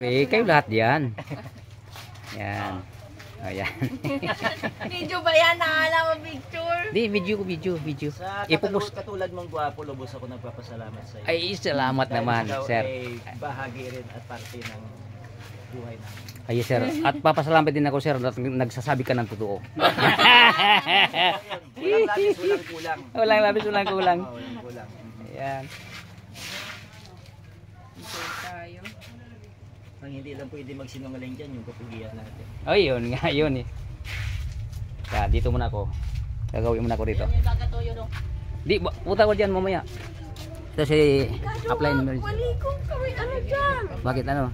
Eh, kayo lahat yan. Yan. Ayan. Video ba yan? Nakala mo picture? Di, video. Sa Ipopost. katulad mong gwapo, lubos ako nagpapasalamat sa iyo. Ay, salamat naman, ikaw sir. ay bahagi rin at parte ng buhay namin. Ay, sir. At papasalamat din ako, sir, at nagsasabi ka ng totoo. Walang labis, walang kulang. Walang labis, walang kulang. Oo, walang kulang. Ayan. Tayo. Ang hindi lang pwede magsinungaling dyan, yung kapugian natin. Ay, yun nga, yun eh. Kaya, dito muna ako. Gagawin muna ako dito. Di, puta ko dyan mamaya. Ito si apply ni Wali kong kawin. Ano dyan? Bakit ano?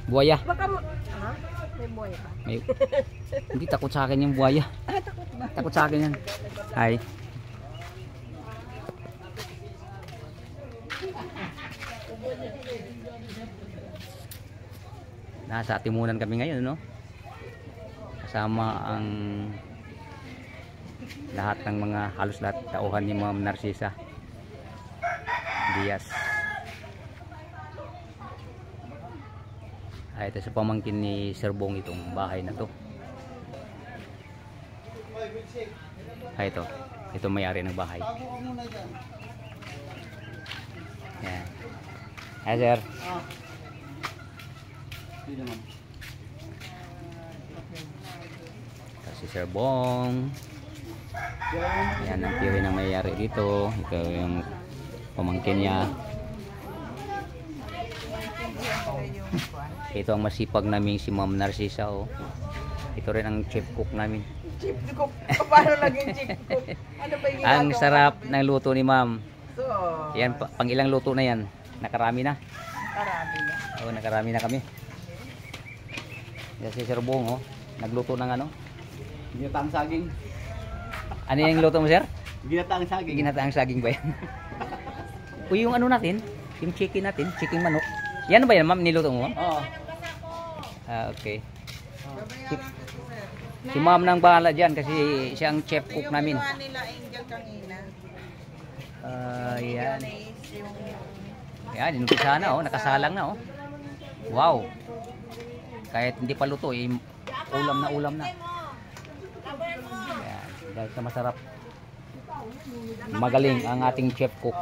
Buhaya. Baka mo... Ha? May buhay ka? May... Hindi, takot sa akin yung buhaya. Takot ba? Takot sa akin yan. Ay. Nasa Timunan kami ngayon, no? Kasama ang lahat ng mga, halos lahat tauhan ni Ma'am Narcisa Diaz. Ay, ito sa pamangkin ni Sir Bong itong bahay na to. Ay, ito may-ari ng bahay. Yan. Hi, sir. Si Sir Bong. Yan ang tiyoy na may-ari dito. Ito yung pamangkin niya. Ito ang masipag naming si Ma'am Narcisa, oh. Ito rin ang chef cook namin. Chip cook. Paano naging chip cook? Ano ba yung Ang sarap ng luto ni Ma'am. So, Yan, pang ilang luto na yan. Nakarami na. karami na. Oo, nakarami na kami. Yan si Sir Bong, oh. Nagluto ng ano? Ginataang saging. Ano yung luto mo, sir? Ginataang saging. Ginataang saging ba yan? O yung ano natin, yung chicken natin, chicken manok. Yan ba yan, ma'am? Niluto mo? Oo. Ah, okay. Si ma'am nang bahala dyan kasi siya ang chef cook namin. Yung nila Angel kanina. Yan. Mayonnaise, yung... Yan, inumpisa na, oh. Nakasalang na, oh. Wow. Kahit hindi pa luto, eh, ulam na. Yan. Dahil sa masarap. Magaling ang ating chef cook.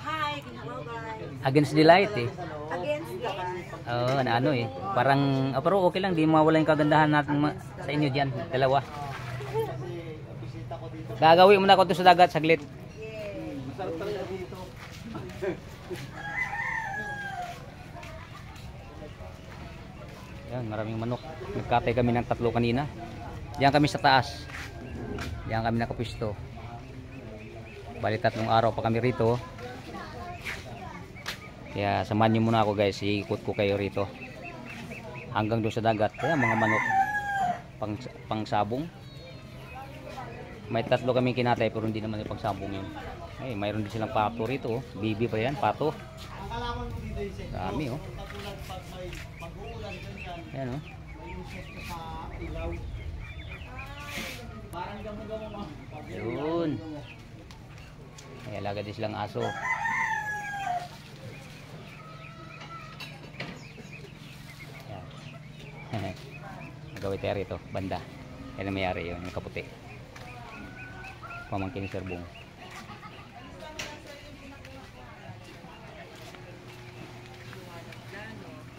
Hi, hello guys. Against the light, eh. Against the Oo, ano eh. Parang, pero okay lang, di mawala yung kagandahan natin sa inyo dyan, dalawa. Gagawin muna ko ito sa dagat, saglit. Masarap talaga dito. Yan, maraming manok. Nagkatay kami ng 3 kanina. Diyan kami sa taas. Diyan kami nakapisto. Bali 3 araw pa kami rito. Kaya samahan niyo muna ako, guys. Iikot ko kayo rito. Hanggang doon sa dagat. Kaya mga manok pang sabong. May 3 kami kinatay pero hindi naman yung pang sabong yun. Ay, mayroon din silang pato rito, oh. Bibi pa yan, pato. Dami, oh. Ayan, oh. Yun. Ay, alaga din silang aso. Ayan. Nagawin tayo rito, banda. Yan ang mayari yun, yung kaputi. Pamangkin ni Sir Bong.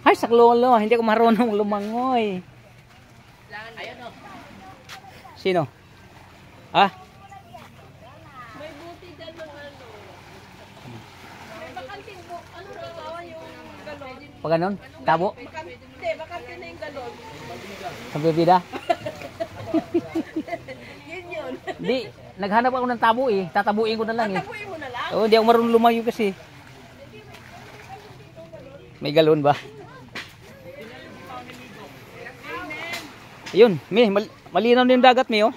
Ay, saklolo, hindi ako marunong lumangoy. Sino? Ah? May buti dyan ng ano. May bakanting po. Ano na yung galon? Pag ganun? Tabo? Hindi, bakanting na yung galon. Sa bebida? Yun yun. Di, naghanap ako ng tabo eh. Tatabuin ko na lang eh. Tapuin mo na lang. Oo, hindi ako marunong lumayo kasi. May galon ba? Ayun, may malinaw na yung dagat, may, oh.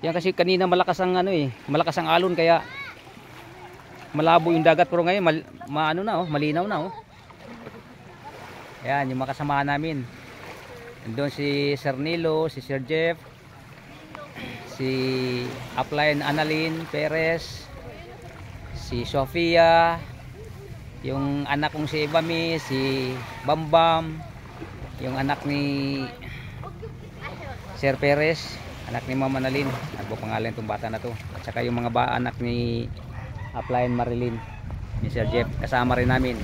Yan kasi kanina malakas ang ano eh, malakas ang alon kaya malabo yung dagat, pero ngayon maano na, oh, malinaw na, oh. Yan yung makasama namin. Andun si Sir Nilo, si Sir Jeff, si Upline Annalyn Perez, si Sofia, yung anak kong si Ibami, si Bambam, yung anak ni Sir Perez, anak ni Mama Nalin, ano ba pangalan itong bata na to, at saka yung mga anak ni Aplayan Marilyn, ni Sir Jeff, kasama rin namin.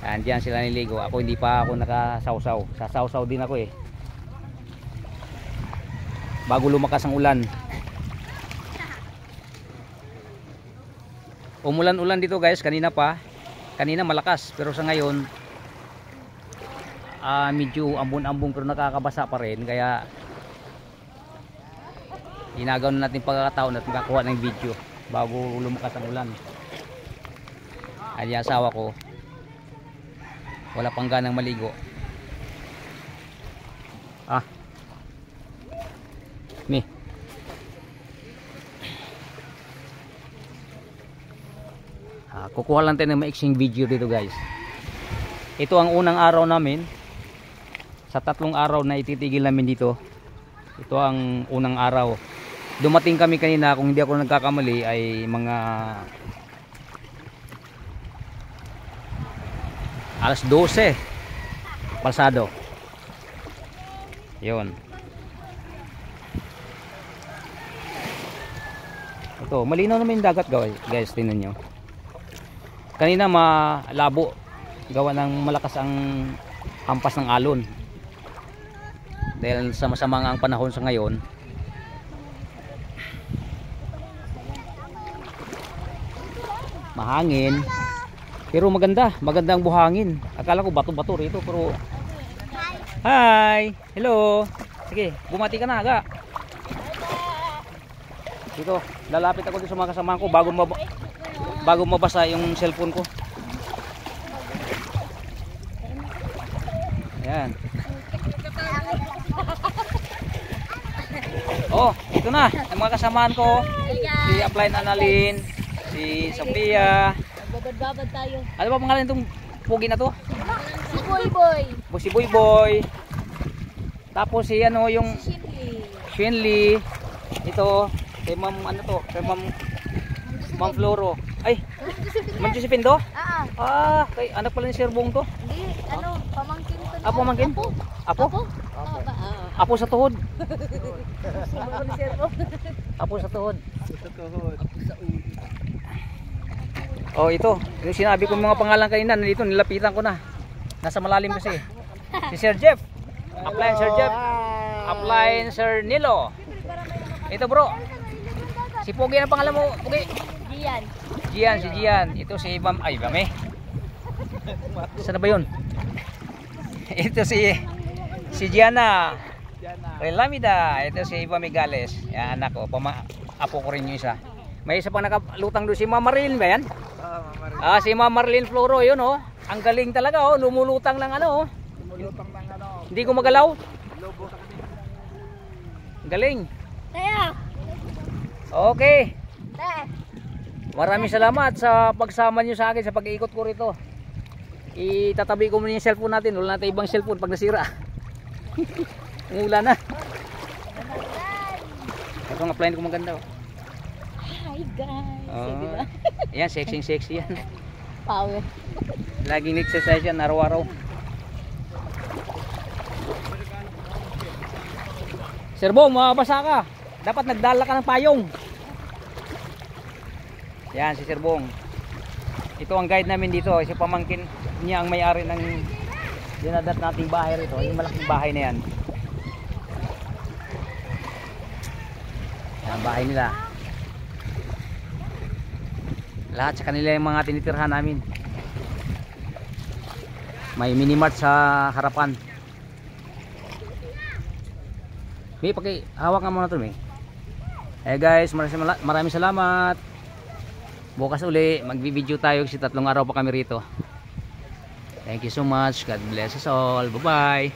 Andiyan sila niligo. Ako hindi pa ako nakasawsaw. Sasawsaw din ako eh. Bago lumakas ang ulan. Umulan-ulan dito guys, kanina pa. Kanina malakas, pero sa ngayon medyo ambon-ambon pero nakakabasa pa rin. Kaya ginagawa na natin pagkakataon at makakuha ng video bago lumakas ang ulan. Ay, asawa ko wala pang ganang maligo. Mi. Kukuha lang tayo ng maiksing video dito guys. Ito ang unang araw namin. Sa 3 araw na ititigil namin dito. Ito ang unang araw. Dumating kami kanina, kung hindi ako nagkakamali, ay mga alas 12 pasado. Yun. Ito, malinaw naman yung dagat guys, tingnan nyo. Kanina malabo, gawa ng malakas ang hampas ng alon. Dahil sa masamang ang panahon sa ngayon. Mahangin. Pero magandang buhangin. Akala ko bato-bato rito pero hi, hello. Sige, bumati ka na, aga. Dito, lalapit ako dito sa mga kasamahan ko bago mabasa yung cellphone ko. Ayan. Oh, ito na, yung mga kasamahan ko. Si Aplayan Annalyn, si Sophia. Babad tayo. Ano ba pangalan itong pugi na to? Si Boy Boy. Si Boy Boy. Tapos si ano yung Shinli. Ito, kay Ma'am ano to? Kay Ma'am Floro. Ay, Ma'am Josephine to? Kay anak pala ni Sir Bong to? Hindi, pamangkin ko. Pamangkin? Apo? Apo sa tuhod. Apo sa tuhod. Oh, ito. Yung sinabi ko mga pangalan kanina, nandito nilapitan ko na. Nasa malalim kasi. Si Sir Jeff. Aplayan Sir Jeff. Aplayan Sir Nilo. Ito bro. Si Pogi, ang pangalan mo? Pogi. Gian, si Gian. Ito si Ibam. Ay, Ibam eh. Saan na ba yun? Ito si Gianna Relamida. Ito si Ibam Migales. Yan, anak ko. Apo ko rin yung isa. May isa pang nakalutang doon. Si Mama Marilyn ba yan? Si Mama Marilyn Floro, yun oh. Ang galing talaga oh. Lumulutang lang ano oh. Lumulutang ng ano. Hindi ko magalaw. Lobo sa kanya. Galing. Kaya. Okay. Maraming salamat sa pagsama nyo sa akin sa pag-iikot ko rito. Itatabi ko muna yung cellphone natin. Wala natin ibang cellphone pag nasira. Umulan na. Ito ang applyan ko maganda oh. Hi guys. Oh. Yan, sexy yan. Power. Laging exercise yan, araw-araw. Sir Bong, mabasa ka. Dapat nagdala ka ng payong. Yan, si Sir Bong. Ito ang guide namin dito. Si pamangkin niya ang may-ari ng dinadat nating bahay rito. Yung malaking bahay na yan. Yan ang bahay nila. Lahat sa kanila yung mga tinitirhan namin. May minimart sa harapan. May hawak nga muna ito, May. Guys, maraming salamat. Bukas uli magbi-video tayo kasi 3 araw pa kami rito. Thank you so much. God bless us all. Bye bye.